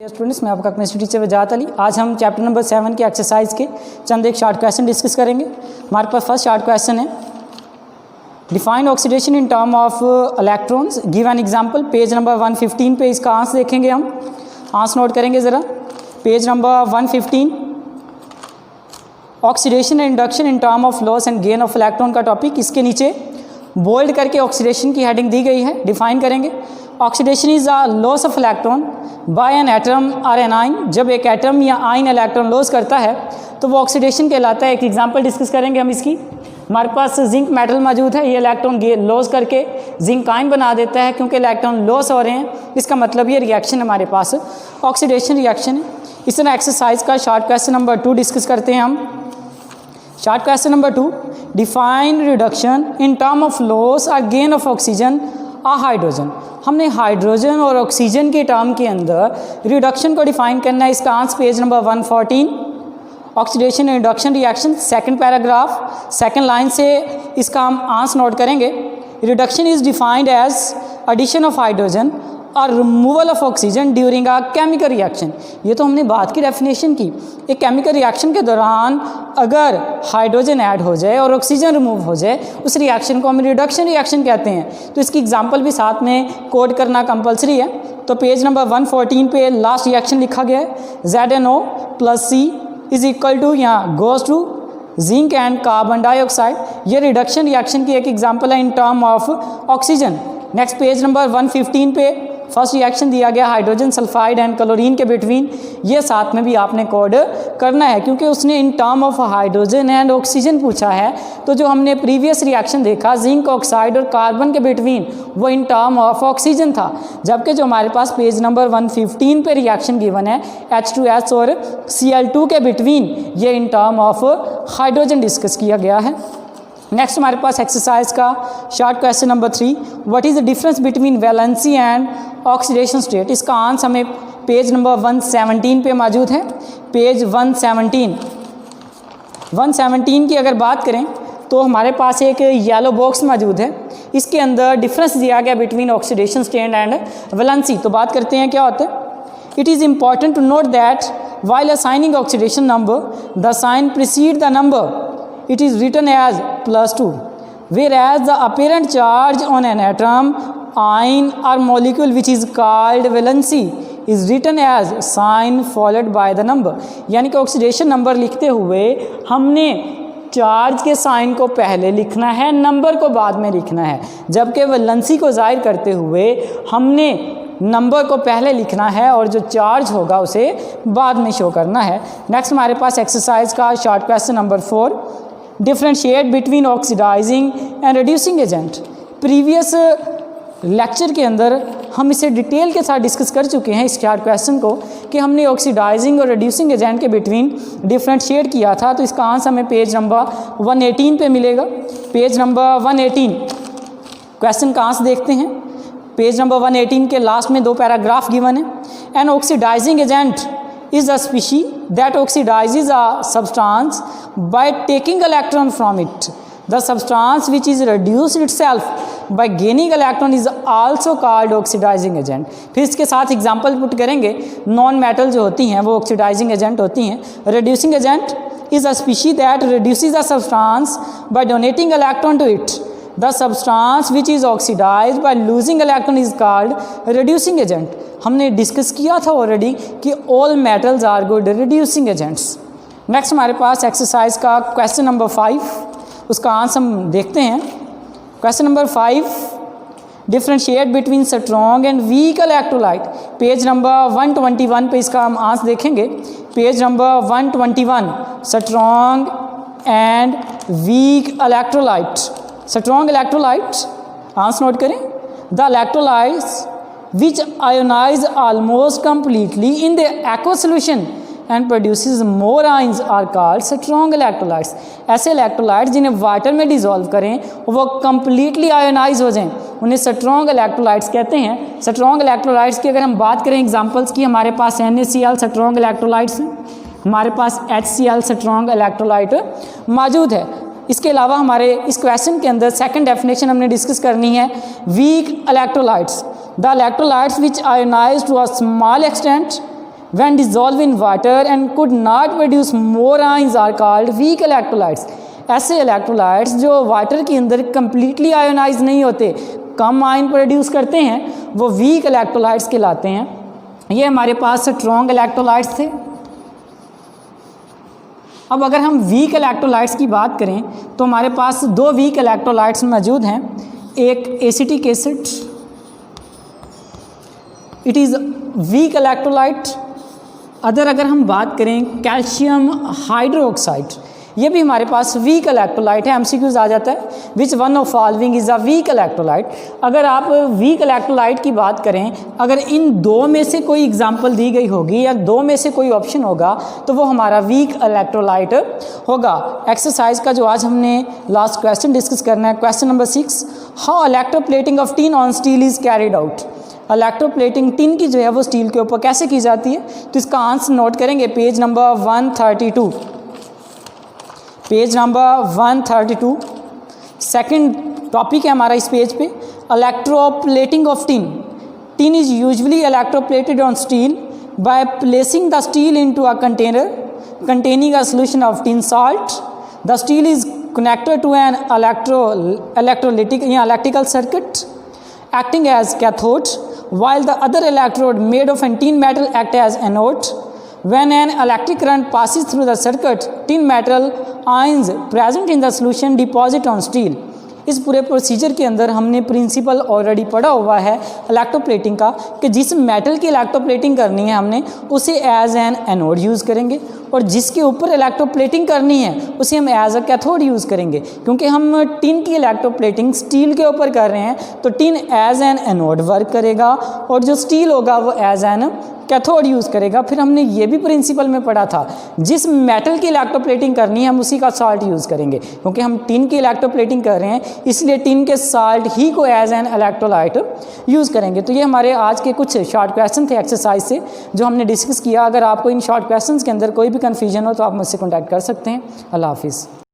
Students, मैं आपका chemistry teacher वजाहत अली। आज हम चैप्टर नंबर 7 के एक्सरसाइज के चंद एक शॉर्ट क्वेश्चन डिस्कस करेंगे। हमारे पास फर्स्ट शॉर्ट क्वेश्चन है, define oxidation in term of electrons, give an example. Page number 115 पे इसका आंसर देखेंगे हम। आंसर नोट करेंगे ज़रा, page number 115। Oxidation and induction in term of loss and gain of electron का टॉपिक। इसके नीचे बोल्ड करके ऑक्सीडेशन की हेडिंग दी गई है। डिफाइन करेंगे, oxidation is a loss of electron by an atom और एन आइन। जब एक एटम या आइन इलेक्ट्रॉन लॉस करता है तो वो ऑक्सीडेशन कहलाता है। एक एग्जांपल डिस्कस करेंगे हम इसकी। हमारे पास जिंक मेटल मौजूद है, ये इलेक्ट्रॉन लॉस करके जिंक आइन बना देता है। क्योंकि इलेक्ट्रॉन लॉस हो रहे हैं, इसका मतलब ये रिएक्शन हमारे पास ऑक्सीडेशन रिएक्शन है। इस तरह एक्सरसाइज का शॉर्ट क्वेश्चन नंबर 2 डिस्कस करते हैं हम। Short question number 2, define reduction in term of loss और गेन ऑफ ऑक्सीजन और हाइड्रोजन। हमने हाइड्रोजन और ऑक्सीजन के टर्म के अंदर रिडक्शन को डिफाइन करना है। इसका answer page number 114। Oxidation and reduction reaction, second paragraph, second line से इसका हम आंसर नोट करेंगे। Reduction is defined as addition of hydrogen और removal of oxygen during a chemical reaction. ये तो हमने बात की डेफिनेशन की। एक केमिकल रिएक्शन के दौरान अगर हाइड्रोजन ऐड हो जाए और ऑक्सीजन रिमूव हो जाए, उस रिएक्शन को हम रिडक्शन रिएक्शन कहते हैं। तो इसकी एग्जांपल भी साथ में कोड करना कंपलसरी है। तो पेज नंबर 114 पे लास्ट रिएक्शन लिखा गया है, ZnO + C is equal to यहाँ goes to zinc and carbon dioxide. ये रिडक्शन रिएक्शन की एक एग्जांपल है in term of oxygen. Next page number 115 पे फर्स्ट रिएक्शन दिया गया हाइड्रोजन सल्फाइड एंड क्लोरीन के बिटवीन। ये साथ में भी आपने कोड करना है क्योंकि उसने इन term of hydrogen and oxygen पूछा है। तो जो हमने प्रीवियस रिएक्शन देखा जिंक ऑक्साइड और कार्बन के बिटवीन, वो इन टर्म ऑफ ऑक्सीजन था। जबकि जो हमारे पास पेज नंबर 115 पे रिएक्शन गिवन है H2S और Cl2 के बिटवीन, ये इन टर्म ऑफ हाइड्रोजन डिस्कस किया गया है। नेक्स्ट हमारे पास एक्सरसाइज का short question number 3, what is the difference between valency and oxidation state. इसका आंसर हमें पेज नंबर 117 पे मौजूद है। पेज 117 की अगर बात करें तो हमारे पास एक येलो बॉक्स मौजूद है। इसके अंदर डिफरेंस दिया गया between oxidation state and valency. तो बात करते हैं क्या होता है। It is important to note that while assigning oxidation number the sign precede the number it is written as +2, whereas the apparent charge on an atom, ion or molecule which is called valency is written as sign followed by the number। यानी कि oxidation number लिखते हुए हमने charge के sign को पहले लिखना है, नंबर को बाद में लिखना है। जबकि वैलेंसी को जाहिर करते हुए हमने नंबर को पहले लिखना है और जो चार्ज होगा उसे बाद में शो करना है। नेक्स्ट हमारे पास एक्सरसाइज का short question number 4, differentiate between oxidising and reducing agent. Previous lecture के अंदर हम इसे डिटेल के साथ डिस्कस कर चुके हैं इस शॉर्ट क्वेश्चन को कि हमने ऑक्सीडाइजिंग और रिड्यूसिंग एजेंट के बिटवीन डिफ्रेंशिएट किया था। तो इसका आंसर हमें पेज नंबर 118 पे मिलेगा। पेज नंबर 118 क्वेश्चन का आंसर देखते हैं। पेज नंबर 118 के लास्ट में 2 पैराग्राफ गिवन है। An oxidising agent is a species that oxidizes a substance by taking electron from it. The substance which is reduced itself by gaining electron is also called oxidizing agent। फिर इसके साथ example put करेंगे। Non metal जो होती हैं वो oxidising agent होती हैं। reducing agent is a species that reduces a substance by donating electron to it. The substance which is oxidized by losing electron is called reducing agent। हमने discuss किया था already कि all metals are good reducing agents. Next हमारे पास exercise का question number 5, उसका answer हम देखते हैं। Question number 5, differentiate between strong and weak electrolyte. Page number 121 पे इसका हम आंसर देखेंगे। Page number 121, strong and weak electrolyte. Strong electrolyte, answer note करें। The electrolytes which ionize almost completely in the aqueous solution and produces more ions are called strong electrolytes। ऐसे electrolytes जिन्हें water में dissolve करें वो completely ionise हो जाएं, उन्हें strong electrolytes कहते हैं। स्ट्रॉन्ग इलेक्ट्रोलाइट्स की अगर हम बात करें एग्जांपल्स की, हमारे पास NaCl स्ट्रॉन्ग इलेक्ट्रोलाइट्स हैं, हमारे पास HCl स्ट्रॉन्ग इलेक्ट्रोलाइट मौजूद है। इसके अलावा हमारे इस क्वेश्चन के अंदर सेकंड डेफिनेशन हमने डिस्कस करनी है, weak electrolytes. The electrolytes which ionise to a small extent when dissolved in water and could not produce more ions are called weak electrolytes। ऐसे इलेक्ट्रोलाइट्स जो वाटर के अंदर कम्प्लीटली आयोनाइज नहीं होते, कम ion produce करते हैं, वो वीक इलेक्ट्रोलाइट्स कहलाते हैं। ये हमारे पास स्ट्रॉन्ग इलेक्ट्रोलाइट्स थे। अब अगर हम वीक इलेक्ट्रोलाइट्स की बात करें तो हमारे पास दो वीक इलेक्ट्रोलाइट्स मौजूद हैं। एक acetic acid, it is weak electrolyte. अगर हम बात करें कैल्शियम हाइड्रोक्साइड, ये भी हमारे पास वीक इलेक्ट्रोलाइट है। एमसीक्यूज आ जाता है, which one of following is a weak electrolyte. अगर आप वीक इलेक्ट्रोलाइट की बात करें, अगर इन दो में से कोई एग्जांपल दी गई होगी या दो में से कोई ऑप्शन होगा तो वो हमारा वीक इलेक्ट्रोलाइट होगा। एक्सरसाइज का जो आज हमने लास्ट क्वेश्चन डिस्कस करना है, question number 6, how electroplating of tin on steel is carried out. Electroplating tin की जो है वो स्टील के ऊपर कैसे की जाती है, तो इसका आंसर नोट करेंगे page number 132। Page number 132 second topic है हमारा इस पेज पे, electroplating of tin. Tin is usually electroplated on steel by placing the steel into a container containing a solution of tin salt. The steel is connected to an electrical circuit acting as cathode, while the other electrode made of tin metal act as anode. When an electric current passes through the circuit, tin metal ions present in the solution deposit on steel. इस पूरे procedure के अंदर हमने principal already पढ़ा हुआ है electroplating का, कि जिस मेटल की इलेक्ट्रोप्लेटिंग करनी है हमने उसे एज एन एनोड यूज़ करेंगे, और जिसके ऊपर इलेक्ट्रोप्लेटिंग करनी है उसे हम एज अ कैथोड यूज़ करेंगे। क्योंकि हम टिन की इलेक्ट्रोप्लेटिंग स्टील के ऊपर कर रहे हैं तो tin as an anode work करेगा और जो स्टील होगा वो एज एन कैथोड यूज़ करेगा। फिर हमने ये भी प्रिंसिपल में पढ़ा था, जिस मेटल की इलेक्ट्रोप्लेटिंग करनी है हम उसी का साल्ट यूज़ करेंगे। क्योंकि हम टिन की इलेक्ट्रोप्लेटिंग कर रहे हैं इसलिए टिन के साल्ट ही को एज एन इलेक्ट्रोलाइट यूज़ करेंगे। तो ये हमारे आज के कुछ शॉर्ट क्वेश्चन थे एक्सरसाइज से जो हमने डिस्कस किया। अगर आपको इन शॉर्ट क्वेश्चन के अंदर कोई भी कन्फ्यूजन हो तो आप मुझसे कॉन्टैक्ट कर सकते हैं। अल्लाह हाफिज़।